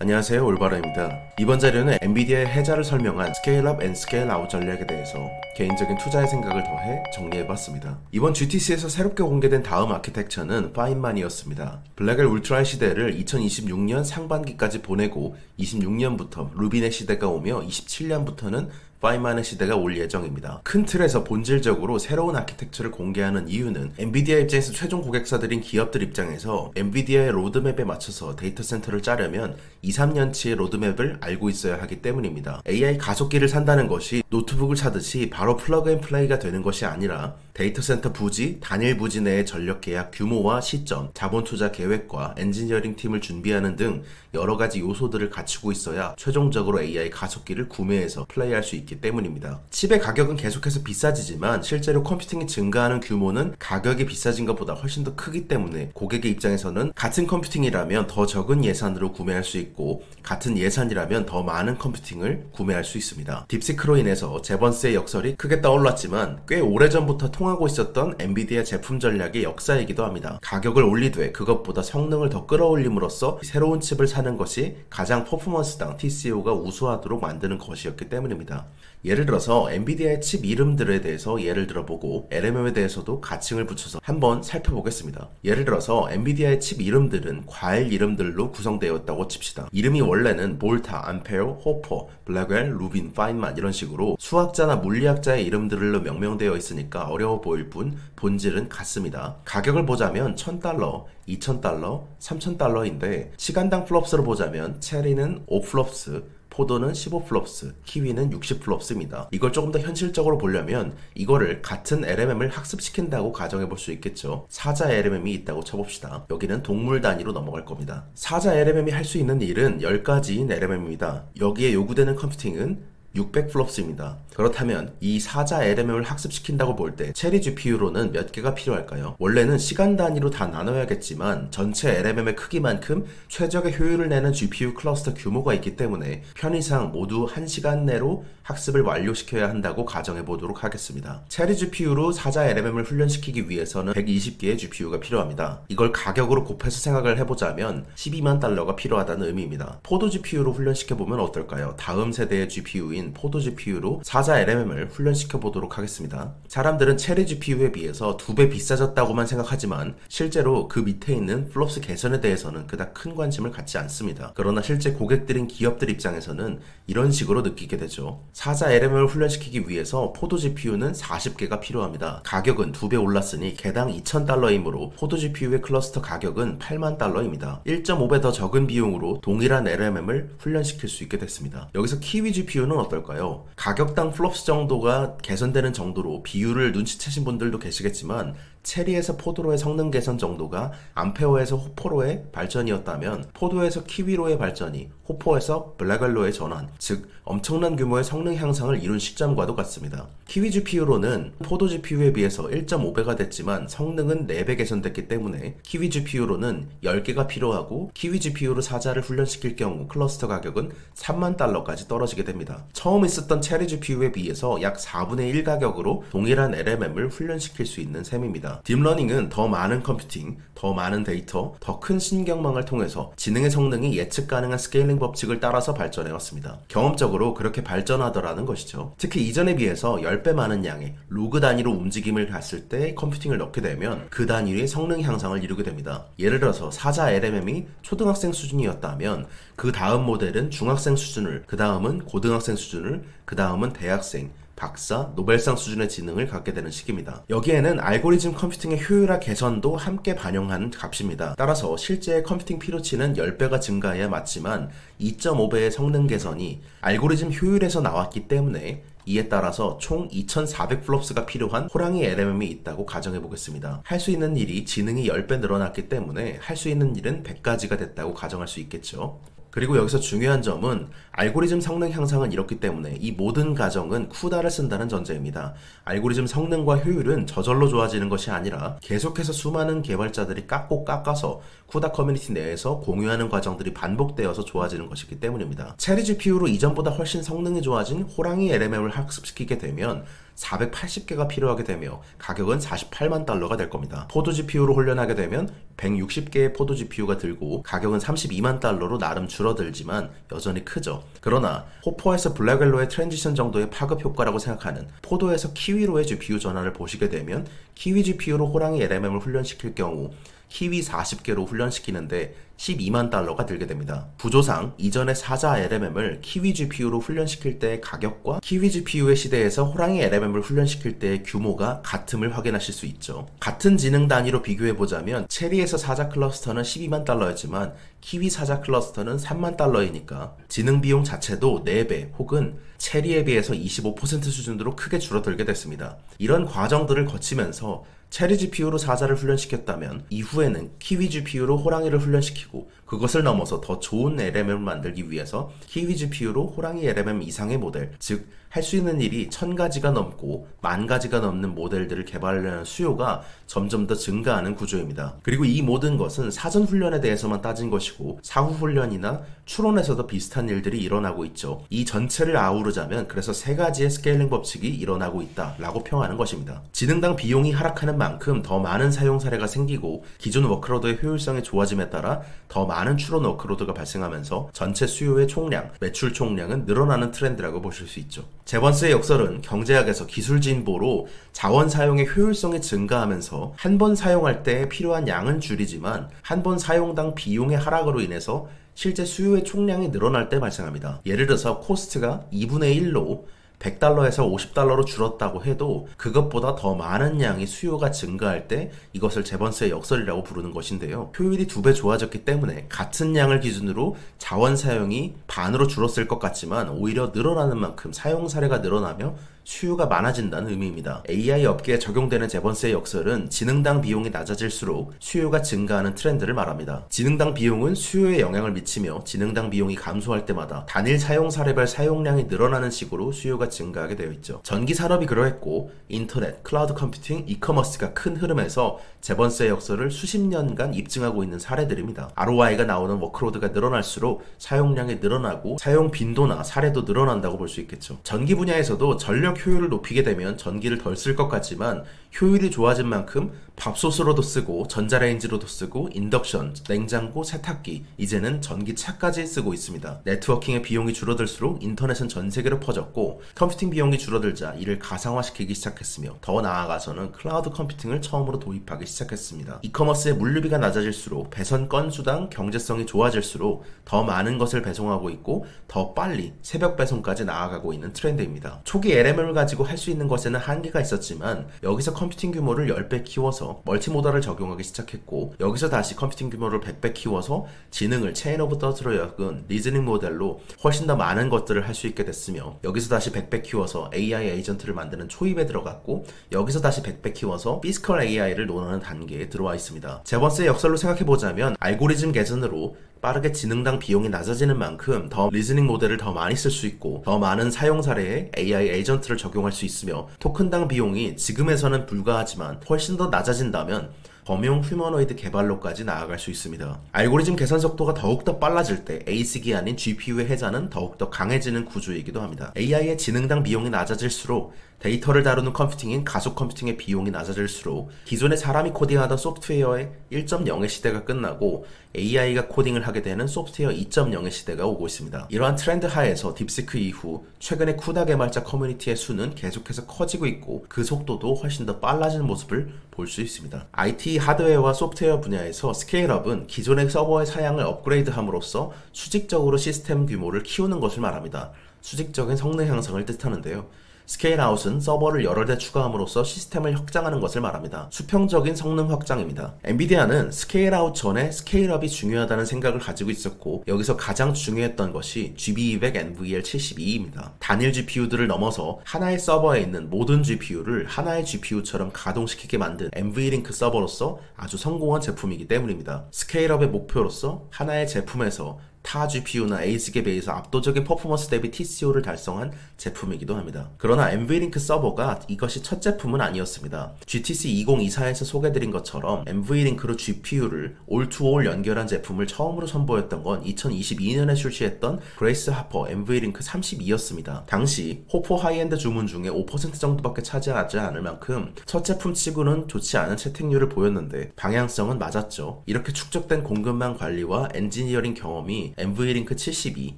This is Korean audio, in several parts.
안녕하세요, 올바로입니다. 이번 자료는 엔비디아의 해자를 설명한 스케일업 앤 스케일아웃 전략에 대해서 개인적인 투자의 생각을 더해 정리해봤습니다. 이번 GTC에서 새롭게 공개된 다음 아키텍처는 파인만이었습니다. 블랙웰 울트라의 시대를 2026년 상반기까지 보내고 26년부터 루빈의 시대가 오며 27년부터는 파인만의 시대가 올 예정입니다. 큰 틀에서 본질적으로 새로운 아키텍처를 공개하는 이유는 엔비디아 입장에서 최종 고객사들인 기업들 입장에서 엔비디아의 로드맵에 맞춰서 데이터 센터를 짜려면 2, 3년치의 로드맵을 알고 있어야 하기 때문입니다. AI 가속기를 산다는 것이 노트북을 사듯이 바로 플러그 앤 플레이가 되는 것이 아니라 데이터 센터 부지, 단일 부지 내의 전력 계약 규모와 시점, 자본 투자 계획과 엔지니어링 팀을 준비하는 등 여러 가지 요소들을 갖추고 있어야 최종적으로 AI 가속기를 구매해서 플레이할 수 있기 때문입니다. 칩의 가격은 계속해서 비싸지지만 실제로 컴퓨팅이 증가하는 규모는 가격이 비싸진 것보다 훨씬 더 크기 때문에 고객의 입장에서는 같은 컴퓨팅이라면 더 적은 예산으로 구매할 수 있고 같은 예산이라면 더 많은 컴퓨팅을 구매할 수 있습니다. 딥시크로 인해서 제번스의 역설이 크게 떠올랐지만 꽤 오래전부터 통하고 있었던 엔비디아 제품 전략의 역사이기도 합니다. 가격을 올리되 그것보다 성능을 더 끌어올림으로써 새로운 칩을 사는 것이 가장 퍼포먼스당 TCO가 우수하도록 만드는 것이었기 때문입니다. 예를 들어서 엔비디아의 칩 이름들에 대해서 예를 들어보고 LMM에 대해서도 가칭을 붙여서 한번 살펴보겠습니다. 예를 들어서 엔비디아의 칩 이름들은 과일 이름들로 구성되어 있다고 칩시다. 이름이 원래는 볼타, 암페어, 호퍼, 블랙웰, 루빈, 파인만 이런 식으로 수학자나 물리학자의 이름들로 명명되어 있으니까 어려워 보일 뿐 본질은 같습니다. 가격을 보자면 $1,000, $2,000, $3,000인데 시간당 플롭스로 보자면 체리는 5플롭스, 포도는 15플롭스, 키위는 60플롭스입니다. 이걸 조금 더 현실적으로 보려면 이거를 같은 LMM을 학습시킨다고 가정해 볼 수 있겠죠. 사자 LMM이 있다고 쳐봅시다. 여기는 동물 단위로 넘어갈 겁니다. 사자 LMM이 할 수 있는 일은 10가지인 LMM입니다. 여기에 요구되는 컴퓨팅은 600플롭스입니다. 그렇다면 이 사자 LMM을 학습시킨다고 볼 때 체리 GPU로는 몇 개가 필요할까요? 원래는 시간 단위로 다 나눠야겠지만 전체 LMM의 크기만큼 최적의 효율을 내는 GPU 클러스터 규모가 있기 때문에 편의상 모두 1시간 내로 학습을 완료시켜야 한다고 가정해 보도록 하겠습니다. 체리 GPU로 사자 LMM을 훈련시키기 위해서는 120개의 GPU가 필요합니다. 이걸 가격으로 곱해서 생각을 해보자면 $12만 필요하다는 의미입니다. 포도 GPU로 훈련시켜보면 어떨까요? 다음 세대의 GPU인 포도 GPU로 사자 LMM을 훈련시켜 보도록 하겠습니다. 사람들은 체리 GPU에 비해서 2배 비싸졌다고만 생각하지만 실제로 그 밑에 있는 플롭스 개선에 대해서는 그닥 큰 관심을 갖지 않습니다. 그러나 실제 고객들인 기업들 입장에서는 이런 식으로 느끼게 되죠. 사자 LMM을 훈련시키기 위해서 포도 GPU는 40개가 필요합니다. 가격은 2배 올랐으니 개당 $2,000이므로 포도 GPU의 클러스터 가격은 $80,000입니다. 1.5배 더 적은 비용으로 동일한 LMM을 훈련시킬 수 있게 됐습니다. 여기서 키위 GPU는 어떨까요? 가격당 플롭스 정도가 개선되는 정도로 비율을 눈치채신 분들도 계시겠지만 체리에서 포도로의 성능 개선 정도가 암페어에서 호퍼로의 발전이었다면 포도에서 키위로의 발전이 호퍼에서 블랙웰로의 전환, 즉 엄청난 규모의 성능 향상을 이룬 시점과도 같습니다. 키위 GPU로는 포도 GPU에 비해서 1.5배가 됐지만 성능은 4배 개선됐기 때문에 키위 GPU로는 10개가 필요하고 키위 GPU로 사자를 훈련시킬 경우 클러스터 가격은 $30,000까지 떨어지게 됩니다. 처음 있었던 체리 GPU에 비해서 약 4분의 1 가격으로 동일한 LMM을 훈련시킬 수 있는 셈입니다. 딥러닝은 더 많은 컴퓨팅, 더 많은 데이터, 더 큰 신경망을 통해서 지능의 성능이 예측 가능한 스케일링 법칙을 따라서 발전해왔습니다. 경험적으로 그렇게 발전하더라는 것이죠. 특히 이전에 비해서 10배 많은 양의 로그 단위로 움직임을 갔을 때 컴퓨팅을 넣게 되면 그 단위의 성능 향상을 이루게 됩니다. 예를 들어서 사자 LMM이 초등학생 수준이었다면 그 다음 모델은 중학생 수준을, 그 다음은 고등학생 수준을, 그 다음은 대학생, 박사, 노벨상 수준의 지능을 갖게 되는 시기입니다. 여기에는 알고리즘 컴퓨팅의 효율화 개선도 함께 반영하는 값입니다. 따라서 실제 컴퓨팅 피로치는 10배가 증가해야 맞지만 2.5배의 성능 개선이 알고리즘 효율에서 나왔기 때문에 이에 따라서 총 2400플롭스가 필요한 호랑이 LMM이 있다고 가정해 보겠습니다. 할 수 있는 일이 지능이 10배 늘어났기 때문에 할 수 있는 일은 100가지가 됐다고 가정할 수 있겠죠. 그리고 여기서 중요한 점은 알고리즘 성능 향상은 이렇기 때문에 이 모든 가정은 쿠다를 쓴다는 전제입니다. 알고리즘 성능과 효율은 저절로 좋아지는 것이 아니라 계속해서 수많은 개발자들이 깎고 깎아서 쿠다 커뮤니티 내에서 공유하는 과정들이 반복되어서 좋아지는 것이기 때문입니다. 체리 GPU로 이전보다 훨씬 성능이 좋아진 호랑이 LMM을 학습시키게 되면 480개가 필요하게 되며 가격은 $480,000가 될 겁니다. 포도 GPU로 훈련하게 되면 160개의 포도 GPU가 들고 가격은 $320,000로 나름 줄어들지만 여전히 크죠. 그러나 호퍼에서 블랙웰로의 트랜지션 정도의 파급 효과라고 생각하는 포도에서 키위로의 GPU 전환을 보시게 되면 키위 GPU로 호랑이 LMM을 훈련시킬 경우 키위 40개로 훈련시키는데 12만 달러가 들게 됩니다. 구조상 이전의 사자 LMM을 키위 GPU로 훈련시킬 때의 가격과 키위 GPU의 시대에서 호랑이 LMM을 훈련시킬 때의 규모가 같음을 확인하실 수 있죠. 같은 지능 단위로 비교해보자면 체리에서 사자 클러스터는 12만 달러였지만 키위 사자 클러스터는 3만 달러이니까 지능 비용 자체도 4배 혹은 체리에 비해서 25% 수준으로 크게 줄어들게 됐습니다. 이런 과정들을 거치면서 체리 GPU로 사자를 훈련시켰다면 이후에는 키위 GPU로 호랑이를 훈련시키고 그것을 넘어서 더 좋은 LMM을 만들기 위해서 키위 GPU로 호랑이 LMM 이상의 모델, 즉 할 수 있는 일이 1000가지가 넘고 10,000가지가 넘는 모델들을 개발하려는 수요가 점점 더 증가하는 구조입니다. 그리고 이 모든 것은 사전 훈련에 대해서만 따진 것이고 사후 훈련이나 추론에서도 비슷한 일들이 일어나고 있죠. 이 전체를 아우르자면 그래서 3가지의 스케일링 법칙이 일어나고 있다라고 평하는 것입니다. 지능당 비용이 하락하는 만큼 더 많은 사용 사례가 생기고 기존 워크로드의 효율성이 좋아짐에 따라 더 많은 추론 워크로드가 발생하면서 전체 수요의 총량, 매출 총량은 늘어나는 트렌드라고 보실 수 있죠. 제번스의 역설은 경제학에서 기술 진보로 자원 사용의 효율성이 증가하면서 한 번 사용할 때 필요한 양은 줄이지만 한 번 사용당 비용의 하락으로 인해서 실제 수요의 총량이 늘어날 때 발생합니다. 예를 들어서 코스트가 2분의 1로 100달러에서 50달러로 줄었다고 해도 그것보다 더 많은 양의 수요가 증가할 때 이것을 제번스의 역설이라고 부르는 것인데요. 효율이 2배 좋아졌기 때문에 같은 양을 기준으로 자원 사용이 반으로 줄었을 것 같지만 오히려 늘어나는 만큼 사용 사례가 늘어나며 수요가 많아진다는 의미입니다. AI 업계에 적용되는 제번스의 역설은 지능당 비용이 낮아질수록 수요가 증가하는 트렌드를 말합니다. 지능당 비용은 수요에 영향을 미치며 지능당 비용이 감소할 때마다 단일 사용 사례별 사용량이 늘어나는 식으로 수요가 증가하게 되어 있죠. 전기 산업이 그러했고 인터넷, 클라우드 컴퓨팅, 이커머스가 큰 흐름에서 제번스의 역설을 수십 년간 입증하고 있는 사례들입니다. ROI가 나오는 워크로드가 늘어날수록 사용량이 늘어나고 사용 빈도나 사례도 늘어난다고 볼 수 있겠죠. 전기 분야에서도 전력 효율을 높이게 되면 전기를 덜 쓸 것 같지만 효율이 좋아진 만큼 밥솥으로도 쓰고 전자레인지로도 쓰고 인덕션, 냉장고, 세탁기, 이제는 전기차까지 쓰고 있습니다. 네트워킹의 비용이 줄어들수록 인터넷은 전 세계로 퍼졌고 컴퓨팅 비용이 줄어들자 이를 가상화시키기 시작했으며 더 나아가서는 클라우드 컴퓨팅을 처음으로 도입하기 시작했습니다. 이커머스의 물류비가 낮아질수록 배선 건수당 경제성이 좋아질수록 더 많은 것을 배송하고 있고 더 빨리 새벽 배송까지 나아가고 있는 트렌드입니다. 초기 LMM을 가지고 할 수 있는 것에는 한계가 있었지만 여기서 컴퓨팅 규모를 10배 키워서 멀티모달을 적용하기 시작했고 여기서 다시 컴퓨팅 규모를 100배 키워서 지능을 체인 오브 넛으로 엮은 리즈닝 모델로 훨씬 더 많은 것들을 할 수 있게 됐으며 여기서 다시 100배 키워서 AI 에이전트를 만드는 초입에 들어갔고 여기서 다시 100배 키워서 피지컬 AI를 논하는 단계에 들어와 있습니다. 제번스의 역설로 생각해보자면 알고리즘 개선으로 빠르게 지능당 비용이 낮아지는 만큼 더 리즈닝 모델을 더 많이 쓸 수 있고 더 많은 사용 사례에 AI 에이전트를 적용할 수 있으며 토큰당 비용이 지금에서는 불가하지만 훨씬 더 낮아진다면 범용 휴머노이드 개발로까지 나아갈 수 있습니다. 알고리즘 계산 속도가 더욱더 빨라질 때 ASIC이 아닌 GPU의 해자는 더욱더 강해지는 구조이기도 합니다. AI의 지능당 비용이 낮아질수록 데이터를 다루는 컴퓨팅인 가속 컴퓨팅의 비용이 낮아질수록 기존의 사람이 코딩하던 소프트웨어의 1.0의 시대가 끝나고 AI가 코딩을 하게 되는 소프트웨어 2.0의 시대가 오고 있습니다. 이러한 트렌드 하에서 딥시크 이후 최근의 쿠다 개발자 커뮤니티의 수는 계속해서 커지고 있고 그 속도도 훨씬 더 빨라지는 모습을 볼 수 있습니다. IT 하드웨어와 소프트웨어 분야에서 스케일업은 기존의 서버의 사양을 업그레이드함으로써 수직적으로 시스템 규모를 키우는 것을 말합니다. 수직적인 성능 향상을 뜻하는데요. 스케일아웃은 서버를 여러 대 추가함으로써 시스템을 확장하는 것을 말합니다. 수평적인 성능 확장입니다. 엔비디아는 스케일아웃 전에 스케일업이 중요하다는 생각을 가지고 있었고 여기서 가장 중요했던 것이 GB200 NVL72입니다. 단일 GPU들을 넘어서 하나의 서버에 있는 모든 GPU를 하나의 GPU처럼 가동시키게 만든 NVLink 서버로서 아주 성공한 제품이기 때문입니다. 스케일업의 목표로서 하나의 제품에서 타 GPU나 ASIC에 비해서 압도적인 퍼포먼스 대비 TCO를 달성한 제품이기도 합니다. 그러나 NVLink 서버가 이것이 첫 제품은 아니었습니다. GTC 2024에서 소개드린 것처럼 NVLink로 GPU를 all-to-all 연결한 제품을 처음으로 선보였던 건 2022년에 출시했던 그레이스 하퍼 NVLink 32였습니다. 당시 호포 하이엔드 주문 중에 5% 정도밖에 차지하지 않을 만큼 첫 제품치고는 좋지 않은 채택률을 보였는데 방향성은 맞았죠. 이렇게 축적된 공급망 관리와 엔지니어링 경험이 NVLink 72,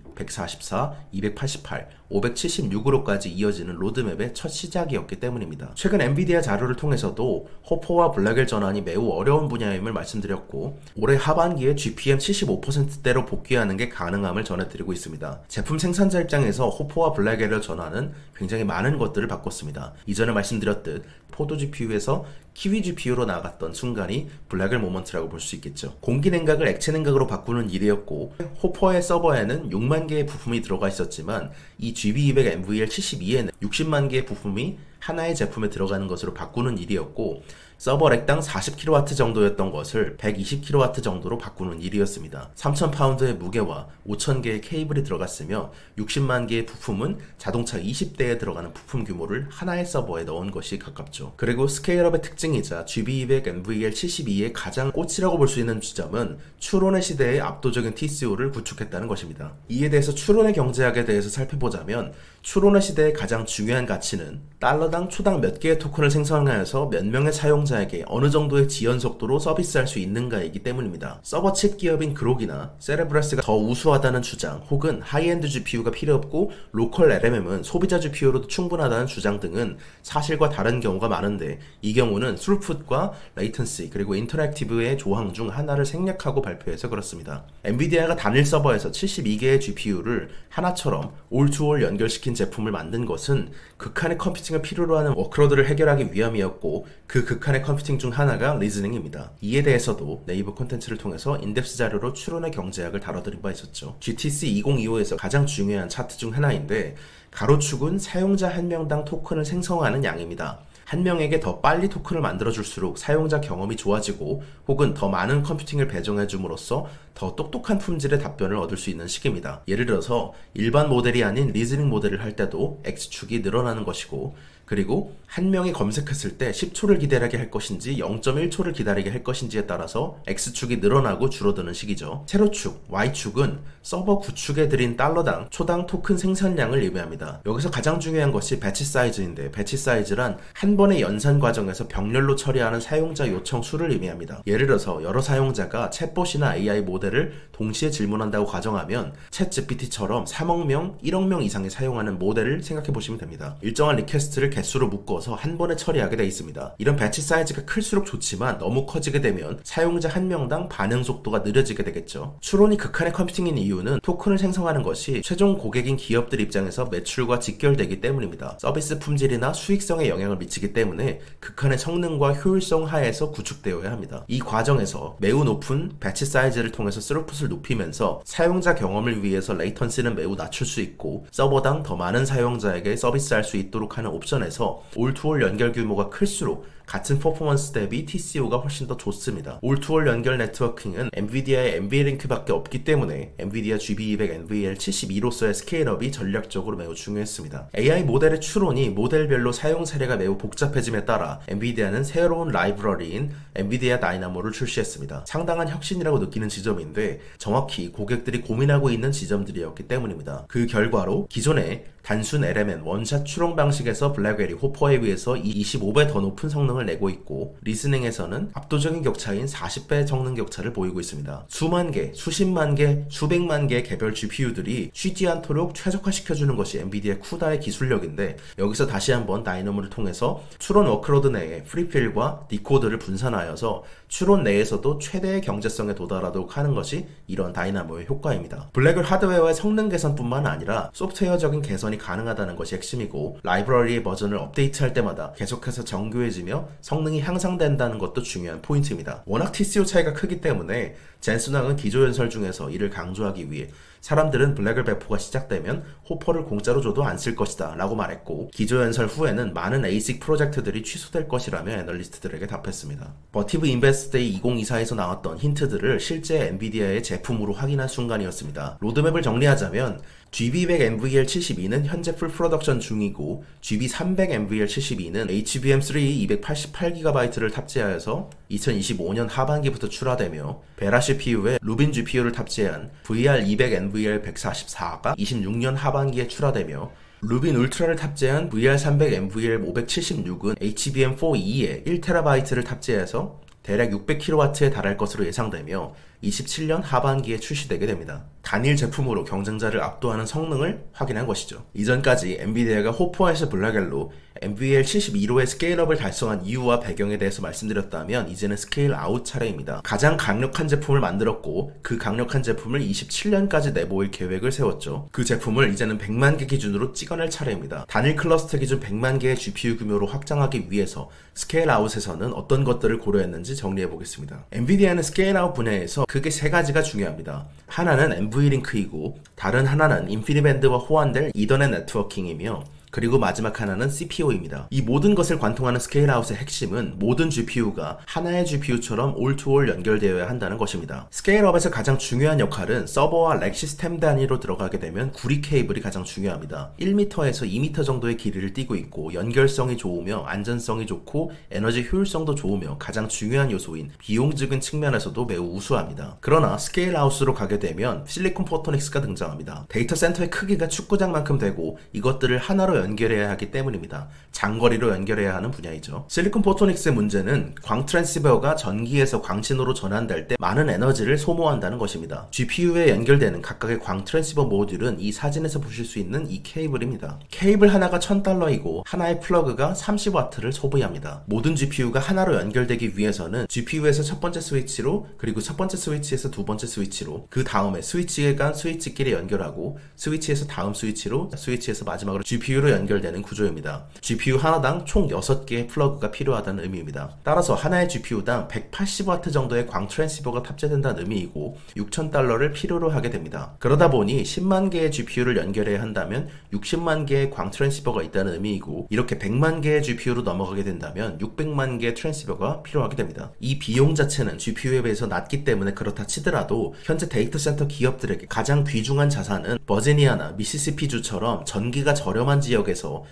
144, 288, 576으로까지 이어지는 로드맵의 첫 시작이었기 때문입니다. 최근 엔비디아 자료를 통해서도 호퍼와 블랙웰 전환이 매우 어려운 분야임을 말씀드렸고 올해 하반기에 GPM 75%대로 복귀하는 게 가능함을 전해드리고 있습니다. 제품 생산자 입장에서 호퍼와 블랙웰 전환은 굉장히 많은 것들을 바꿨습니다. 이전에 말씀드렸듯 포도 GPU에서 키위 GPU로 나아갔던 순간이 블랙웰 모먼트라고 볼 수 있겠죠. 공기 냉각을 액체 냉각으로 바꾸는 일이었고 호퍼의 서버에는 6만 개의 부품이 들어가 있었지만 이 GB200 NVL72에는 60만 개의 부품이 하나의 제품에 들어가는 것으로 바꾸는 일이었고 서버 렉당 40kW 정도였던 것을 120kW 정도로 바꾸는 일이었습니다. 3000파운드의 무게와 5000개의 케이블이 들어갔으며 60만 개의 부품은 자동차 20대에 들어가는 부품 규모를 하나의 서버에 넣은 것이 가깝죠. 그리고 스케일업의 특징이자 GB200 NVL72의 가장 꽃이라고 볼 수 있는 지점은 추론의 시대의 압도적인 TCO를 구축했다는 것입니다. 이에 대해서 추론의 경제학에 대해서 살펴보자면 추론의 시대의 가장 중요한 가치는 달러당 초당 몇 개의 토큰을 생성하여서 몇 명의 사용자에게 어느 정도의 지연 속도로 서비스할 수 있는가이기 때문입니다. 서버 칩 기업인 그록이나 세레브러스가 더 우수하다는 주장 혹은 하이엔드 GPU가 필요 없고 로컬 LMM은 소비자 GPU로도 충분하다는 주장 등은 사실과 다른 경우가 많은데 이 경우는 스루풋과 레이턴시 그리고 인터랙티브의 조항 중 하나를 생략하고 발표해서 그렇습니다. 엔비디아가 단일 서버에서 72개의 GPU를 하나처럼 올-투-올 연결시킨 제품을 만든 것은 극한의 컴퓨팅을 필요로 하는 워크로드를 해결하기 위함이었고 그 극한의 컴퓨팅 중 하나가 리즈닝입니다. 이에 대해서도 네이버 콘텐츠를 통해서 인덱스 자료로 추론의 경제학을 다뤄드린 바 있었죠. GTC 2025에서 가장 중요한 차트 중 하나인데 가로축은 사용자 한 명당 토큰을 생성하는 양입니다. 한 명에게 더 빨리 토큰을 만들어줄수록 사용자 경험이 좋아지고 혹은 더 많은 컴퓨팅을 배정해줌으로써 더 똑똑한 품질의 답변을 얻을 수 있는 식입니다. 예를 들어서 일반 모델이 아닌 리즈닝 모델을 할 때도 X축이 늘어나는 것이고 그리고 한 명이 검색했을 때 10초를 기다리게 할 것인지 0.1초를 기다리게 할 것인지에 따라서 X축이 늘어나고 줄어드는 식이죠. 세로축, Y축은 서버 구축에 들인 달러당 초당 토큰 생산량을 의미합니다. 여기서 가장 중요한 것이 배치 사이즈인데 배치 사이즈란 한 번의 연산 과정에서 병렬로 처리하는 사용자 요청 수를 의미합니다. 예를 들어서 여러 사용자가 챗봇이나 AI 모델을 동시에 질문한다고 가정하면 챗 GPT처럼 3억 명, 1억 명 이상이 사용하는 모델을 생각해 보시면 됩니다. 일정한 리퀘스트를 개수로 묶어서 한 번에 처리하게 되어 있습니다. 이런 배치 사이즈가 클수록 좋지만 너무 커지게 되면 사용자 한 명당 반응 속도가 느려지게 되겠죠. 추론이 극한의 컴퓨팅인 이유는 토큰을 생성하는 것이 최종 고객인 기업들 입장에서 매출과 직결되기 때문입니다. 서비스 품질이나 수익성에 영향을 미치기 때문에 극한의 성능과 효율성 하에서 구축되어야 합니다. 이 과정에서 매우 높은 배치 사이즈를 통해서 스루풋을 높이면서 사용자 경험을 위해서 레이턴시는 매우 낮출 수 있고 서버당 더 많은 사용자에게 서비스할 수 있도록 하는 옵션에서 올-투-올 연결 규모가 클수록 같은 퍼포먼스 대비 TCO가 훨씬 더 좋습니다. 올-투-올 연결 네트워킹은 엔비디아의 NVLink밖에 없기 때문에 엔비디아 GB200 NVL72로서의 스케일업이 전략적으로 매우 중요했습니다. AI 모델의 추론이 모델별로 사용 사례가 매우 복잡해짐에 따라 엔비디아는 새로운 라이브러리인 엔비디아 다이나모를 출시했습니다. 상당한 혁신이라고 느끼는 지점인데 정확히 고객들이 고민하고 있는 지점들이었기 때문입니다. 그 결과로 기존의 단순 LMN 원샷 추론 방식에서 블랙웰이 호퍼에 비해서 25배 더 높은 성능을 내고 있고 리스닝에서는 압도적인 격차인 40배 성능 격차를 보이고 있습니다. 수만 개, 수십만 개, 수백만 개의 개별 GPU들이 쉬지 않도록 최적화시켜주는 것이 엔비디아 쿠다의 기술력인데 여기서 다시 한번 다이너모를 통해서 추론 워크로드 내에 프리필과 디코드를 분산하여서 추론 내에서도 최대의 경제성에 도달하도록 하는 것이 이런 다이나모의 효과입니다. 블랙웰 하드웨어의 성능 개선뿐만 아니라 소프트웨어적인 개선이 가능하다는 것이 핵심이고 라이브러리의 버전을 업데이트할 때마다 계속해서 정교해지며 성능이 향상된다는 것도 중요한 포인트입니다. 워낙 TCO 차이가 크기 때문에 젠슨왕은 기조연설 중에서 이를 강조하기 위해 사람들은 블랙웰 배포가 시작되면 호퍼를 공짜로 줘도 안 쓸 것이다 라고 말했고 기조연설 후에는 많은 ASIC 프로젝트들이 취소될 것이라며 애널리스트들에게 답했습니다. 버티브 인베스트데이 2024에서 나왔던 힌트들을 실제 엔비디아의 제품으로 확인한 순간이었습니다. 로드맵을 정리하자면 GB200 NVL72는 현재 풀 프로덕션 중이고 GB300 NVL72는 HBM3 288GB를 탑재하여서 2025년 하반기부터 출하되며 베라 CPU에 루빈 GPU를 탑재한 VR200 NVL144가 26년 하반기에 출하되며 루빈 울트라를 탑재한 VR300 NVL576은 HBM4E에 1TB를 탑재해서 대략 600kW에 달할 것으로 예상되며 27년 하반기에 출시되게 됩니다. 단일 제품으로 경쟁자를 압도하는 성능을 확인한 것이죠. 이전까지 엔비디아가 호프화에서 블라겔로 NVL72로의 스케일업을 달성한 이유와 배경에 대해서 말씀드렸다면 이제는 스케일 아웃 차례입니다. 가장 강력한 제품을 만들었고 그 강력한 제품을 27년까지 내보일 계획을 세웠죠. 그 제품을 이제는 100만 개 기준으로 찍어낼 차례입니다. 단일 클러스터 기준 100만 개의 GPU 규모로 확장하기 위해서 스케일 아웃에서는 어떤 것들을 고려했는지 정리해 보겠습니다. 엔비디아는 스케일 아웃 분야에서 크게 세 가지가 중요합니다. 하나는 NV링크이고 다른 하나는 인피니밴드와 호환될 이더넷 네트워킹이며 그리고 마지막 하나는 CPO입니다. 이 모든 것을 관통하는 스케일아웃의 핵심은 모든 GPU가 하나의 GPU처럼 올-투-올 연결되어야 한다는 것입니다. 스케일업에서 가장 중요한 역할은 서버와 렉 시스템 단위로 들어가게 되면 구리 케이블이 가장 중요합니다. 1m에서 2m 정도의 길이를 띠고 있고 연결성이 좋으며 안전성이 좋고 에너지 효율성도 좋으며 가장 중요한 요소인 비용적인 측면에서도 매우 우수합니다. 그러나 스케일아웃으로 가게 되면 실리콘 포토닉스가 등장합니다. 데이터 센터의 크기가 축구장만큼 되고 이것들을 하나로 연결해야 하기 때문입니다. 장거리로 연결해야 하는 분야이죠. 실리콘 포토닉스의 문제는 광 트랜시버가 전기에서 광신호로 전환될 때 많은 에너지를 소모한다는 것입니다. GPU에 연결되는 각각의 광 트랜시버 모듈은 이 사진에서 보실 수 있는 이 케이블입니다. 케이블 하나가 $1000이고 하나의 플러그가 30W를 소비합니다. 모든 GPU가 하나로 연결되기 위해서는 GPU에서 첫 번째 스위치로 그리고 첫 번째 스위치에서 두 번째 스위치로 그 다음에 스위치에 간 스위치끼리 연결하고 스위치에서 다음 스위치로 스위치에서 마지막으로 GPU로 연결되는 구조입니다. GPU 하나당 총 6개의 플러그가 필요하다는 의미입니다. 따라서 하나의 GPU당 180W 정도의 광 트랜시버가 탑재된다는 의미이고 $6000를 필요로 하게 됩니다. 그러다 보니 10만 개의 GPU를 연결해야 한다면 60만 개의 광 트랜시버가 있다는 의미이고 이렇게 100만 개의 GPU로 넘어가게 된다면 600만 개의 트랜시버가 필요하게 됩니다. 이 비용 자체는 GPU에 비해서 낮기 때문에 그렇다 치더라도 현재 데이터 센터 기업들에게 가장 귀중한 자산은 버지니아나 미시시피주처럼 전기가 저렴한 지역에서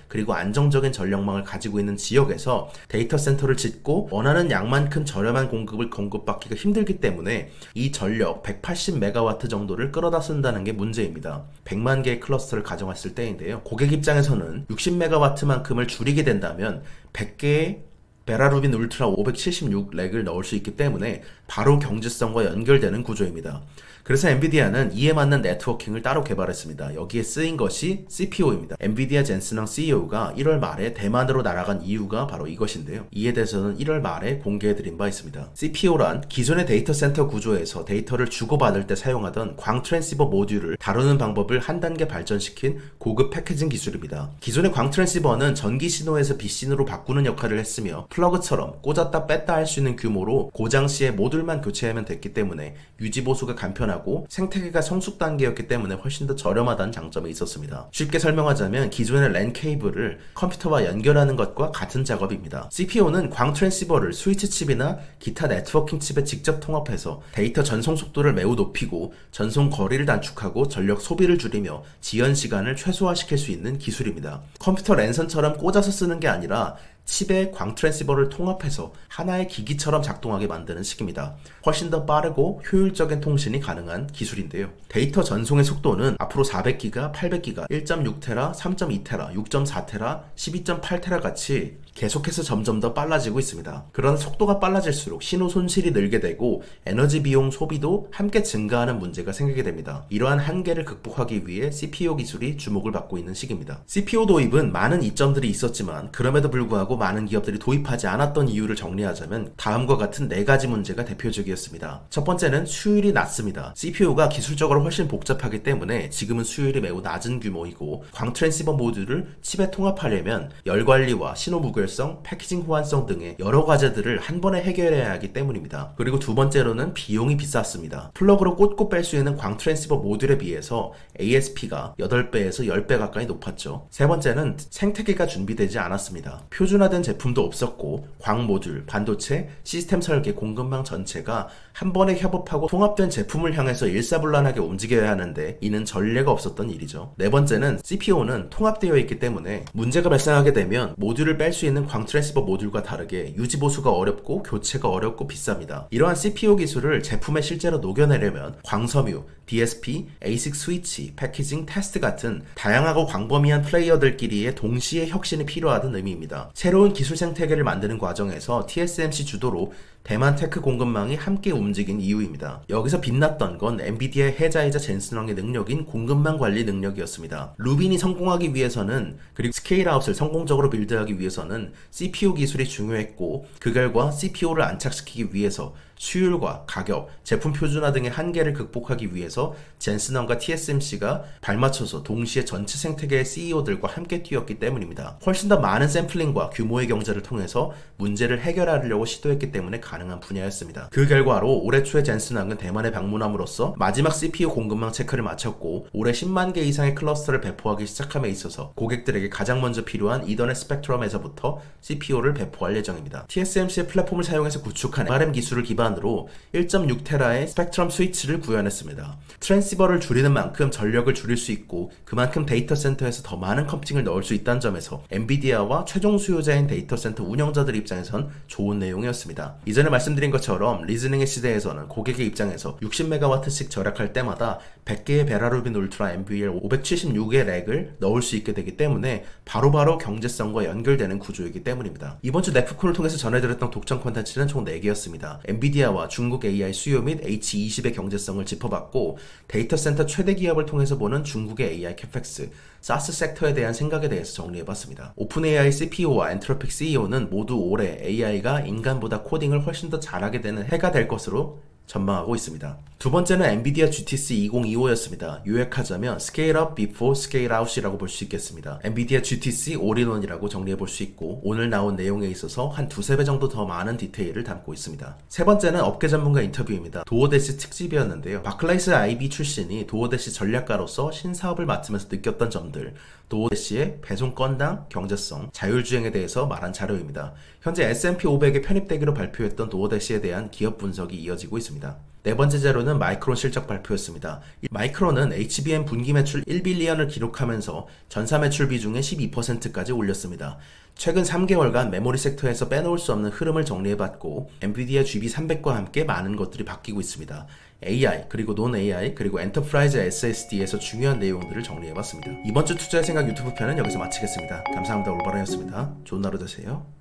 그리고 안정적인 전력망을 가지고 있는 지역에서 데이터 센터를 짓고 원하는 양만큼 저렴한 공급을 공급받기가 힘들기 때문에 이 전력 180MW 정도를 끌어다 쓴다는 게 문제입니다. 100만 개의 클러스터를 가정했을 때인데요. 고객 입장에서는 60MW만큼을 줄이게 된다면 100개의 베라루빈 울트라 576 렉을 넣을 수 있기 때문에 바로 경제성과 연결되는 구조입니다. 그래서 엔비디아는 이에 맞는 네트워킹을 따로 개발했습니다. 여기에 쓰인 것이 CPO입니다. 엔비디아 젠슨왕 CEO가 1월 말에 대만으로 날아간 이유가 바로 이것인데요. 이에 대해서는 1월 말에 공개해드린 바 있습니다. CPO란 기존의 데이터 센터 구조에서 데이터를 주고받을 때 사용하던 광 트랜시버 모듈을 다루는 방법을 한 단계 발전시킨 고급 패키징 기술입니다. 기존의 광 트랜시버는 전기 신호에서 빛신호로 바꾸는 역할을 했으며 플러그처럼 꽂았다 뺐다 할 수 있는 규모로 고장 시에 모듈만 교체하면 됐기 때문에 유지 보수가 간편하고 생태계가 성숙 단계였기 때문에 훨씬 더 저렴하다는 장점이 있었습니다. 쉽게 설명하자면 기존의 랜 케이블을 컴퓨터와 연결하는 것과 같은 작업입니다. CPO는 광 트랜시버를 스위치 칩이나 기타 네트워킹 칩에 직접 통합해서 데이터 전송 속도를 매우 높이고 전송 거리를 단축하고 전력 소비를 줄이며 지연 시간을 최소화시킬 수 있는 기술입니다. 컴퓨터 랜선처럼 꽂아서 쓰는 게 아니라 칩에 광 트랜시버를 통합해서 하나의 기기처럼 작동하게 만드는 식입니다. 훨씬 더 빠르고 효율적인 통신이 가능한 기술인데요. 데이터 전송의 속도는 앞으로 400기가, 800기가, 1.6테라, 3.2테라, 6.4테라, 12.8테라 같이 계속해서 점점 더 빨라지고 있습니다. 그런 속도가 빨라질수록 신호 손실이 늘게 되고 에너지 비용 소비도 함께 증가하는 문제가 생기게 됩니다. 이러한 한계를 극복하기 위해 CPO 기술이 주목을 받고 있는 시기입니다. CPO 도입은 많은 이점들이 있었지만 그럼에도 불구하고 많은 기업들이 도입하지 않았던 이유를 정리하자면 다음과 같은 4가지 문제가 대표적이었습니다. 첫 번째는 수율이 낮습니다. CPU가 기술적으로 훨씬 복잡하기 때문에 지금은 수율이 매우 낮은 규모이고 광 트랜시버 모듈을 칩에 통합하려면 열 관리와 신호 무결성, 패키징 호환성 등의 여러 과제들을 한 번에 해결해야 하기 때문입니다. 그리고 두 번째로는 비용이 비쌌습니다. 플러그로 꽂고 뺄 수 있는 광 트랜시버 모듈에 비해서 ASP가 8배에서 10배 가까이 높았죠. 세 번째는 생태계가 준비되지 않았습니다. 표준화된 제품도 없었고 광 모듈, 반도체, 시스템 설계, 공급망 전체가 한 번에 협업하고 통합된 제품을 향해서 일사불란하게 움직여야 하는데 이는 전례가 없었던 일이죠. 네 번째는 CPO는 통합되어 있기 때문에 문제가 발생하게 되면 모듈을 뺄 수 있는 광 트랜시버 모듈과 다르게 유지 보수가 어렵고 교체가 어렵고 비쌉니다. 이러한 CPO 기술을 제품에 실제로 녹여내려면 광섬유, DSP, ASIC 스위치, 패키징, 테스트 같은 다양하고 광범위한 플레이어들끼리의 동시에 혁신이 필요하다는 의미입니다. 새로운 기술 생태계를 만드는 과정에서 TSMC 주도로 대만 테크 공급망이 함께 움직인 이유입니다. 여기서 빛났던 건 엔비디아의 해자이자 젠슨왕의 능력인 공급망 관리 능력이었습니다. 루빈이 성공하기 위해서는, 그리고 스케일아웃을 성공적으로 빌드하기 위해서는 CPU 기술이 중요했고, 그 결과 CPU를 안착시키기 위해서 수율과 가격, 제품 표준화 등의 한계를 극복하기 위해서 젠슨왕과 TSMC가 발맞춰서 동시에 전체 생태계의 CEO들과 함께 뛰었기 때문입니다. 훨씬 더 많은 샘플링과 규모의 경제를 통해서 문제를 해결하려고 시도했기 때문에 가능한 분야였습니다. 그 결과로 올해 초에 젠슨왕은 대만에 방문함으로써 마지막 CPU 공급망 체크를 마쳤고, 올해 10만 개 이상의 클러스터를 배포하기 시작함에 있어서 고객들에게 가장 먼저 필요한 이더넷 스펙트럼에서부터 CPU를 배포할 예정입니다. TSMC의 플랫폼을 사용해서 구축한 MRM 기술을 기반으로 1.6테라의 스펙트럼 스위치를 구현했습니다. 트랜시버를 줄이는 만큼 전력을 줄일 수 있고, 그만큼 데이터 센터에서 더 많은 컴퓨팅을 넣을 수 있다는 점에서 엔비디아와 최종 수요자인 데이터 센터 운영자들 입장에선 좋은 내용이었습니다. 이전에 말씀드린 것처럼 리즈닝의 시대에서는 고객의 입장에서 60MW씩 절약할 때마다 100개의 베라루빈 울트라 MVL 576의 렉을 넣을 수 있게 되기 때문에 바로바로 경제성과 연결되는 구조이기 때문입니다. 이번 주 네프콘을 통해서 전해드렸던 독점 콘텐츠는 총 4개였습니다. 엔비디아와 중국 AI 수요 및 H20의 경제성을 짚어봤고, 데이터 센터 최대 기업을 통해서 보는 중국의 AI 캐펙스, 사스 섹터에 대한 생각에 대해서 정리해봤습니다. 오픈AI CPO와 엔트로픽 CEO는 모두 올해 AI가 인간보다 코딩을 훨씬 더 잘하게 되는 해가 될 것으로 전망하고 있습니다. 두 번째는 엔비디아 GTC 2025였습니다. 요약하자면 Scale Up Before Scale Out이라고 볼 수 있겠습니다. 엔비디아 GTC 올인원이라고 정리해 볼 수 있고, 오늘 나온 내용에 있어서 한 두세 배 정도 더 많은 디테일을 담고 있습니다. 세 번째는 업계 전문가 인터뷰입니다. 도어대시 특집이었는데요. 바클라이스 IB 출신이 도어대시 전략가로서 신사업을 맡으면서 느꼈던 점들, 도어대시의 배송 건당, 경제성, 자율주행에 대해서 말한 자료입니다. 현재 S&P 500에 편입되기로 발표했던 도어대시에 대한 기업 분석이 이어지고 있습니다. 네 번째 자료는 마이크론 실적 발표였습니다. 마이크론은 HBM 분기 매출 1빌리언을 기록하면서 전사 매출 비중의 12%까지 올렸습니다. 최근 3개월간 메모리 섹터에서 빼놓을 수 없는 흐름을 정리해봤고, 엔비디아 GB300과 함께 많은 것들이 바뀌고 있습니다. AI, 그리고 논 AI, 그리고 엔터프라이즈 SSD에서 중요한 내용들을 정리해봤습니다. 이번 주 투자의 생각 유튜브 편은 여기서 마치겠습니다. 감사합니다. 올바른이었습니다. 좋은 하루 되세요.